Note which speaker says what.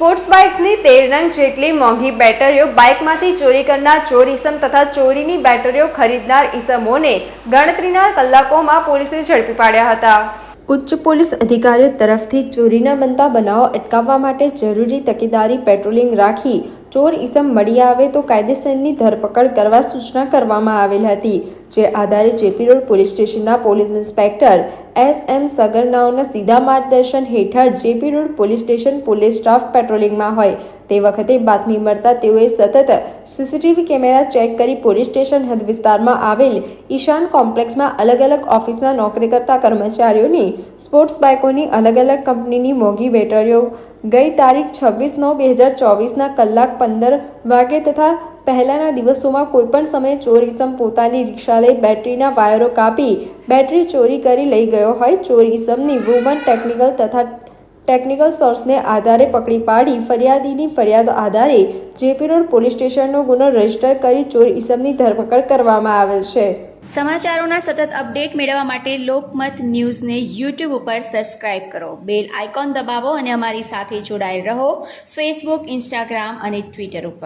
Speaker 1: Sports બાઇક્સની 13 નંગ જેટલી મોંઘી બેટરીઓ બાઇકમાંથી ચોરી કરનાર ચોર ઈસમ તથા ચોરીની બેટરીઓ ખરીદનાર ઈસમોને ગણતરીના કલાકોમાં પોલીસે ઝડપી પાડ્યા હતા। ઉચ્ચ પોલીસ અધિકારીઓ તરફથી ચોરીના બનતા બનાવો અટકાવવા માટે જરૂરી તકેદારી પેટ્રોલિંગ રાખી ચોર ઈસમ મળી આવે તો કાયદેસરની ધરપકડ કરવા સૂચના કરવામાં આવેલ હતી। જે આધારે જેપી રોડ પોલીસ સ્ટેશનના પોલીસ ઇન્સ્પેક્ટર એસ.એમ. સગરનાઓના સીધા માર્ગદર્શન હેઠળ JP road police station police staff પેટ્રોલિંગમાં હોય તે વખતે બાતમી મળતા તેઓએ સતત સીસીટીવી કેમેરા ચેક કરી પોલીસ સ્ટેશન હદ વિસ્તારમાં આવેલ ઈશાન કોમ્પ્લેક્સમાં અલગ અલગ ઓફિસમાં નોકરી કરતા કર્મચારીઓની સ્પોર્ટ્સ બાઇકોની અલગ અલગ કંપનીની મોંઘી બેટરીઓ ગઈ તારીખ 26/9/2024ના કલાક 15 વાગે તથા પહેલાના દિવસોમાં કોઈપણ સમયે ચોર ઈસમ પોતાની રિક્ષા લઈ બેટરીના વાયરો કાપી બેટરી ચોરી કરી લઈ ગયો હોય ચોર ઈસમની વુમન ટેકનિકલ સોર્સને આધારે પકડી પાડી ફરિયાદીની ફરિયાદ આધારે જેપી રોડ પોલીસ સ્ટેશનનો ગુનો રજીસ્ટર કરી ચોર ઈસમની ધરપકડ કરવામાં આવેલ છે।
Speaker 2: સમાચારોના સતત અપડેટ મેળવવા માટે લોકમત ન્યૂઝને યુટ્યુબ ઉપર સબસ્ક્રાઇબ કરો, બેલ આઇકોન દબાવો અને અમારી સાથે જોડાયેલ રહો ફેસબુક, ઇન્સ્ટાગ્રામ અને ટ્વિટર ઉપર।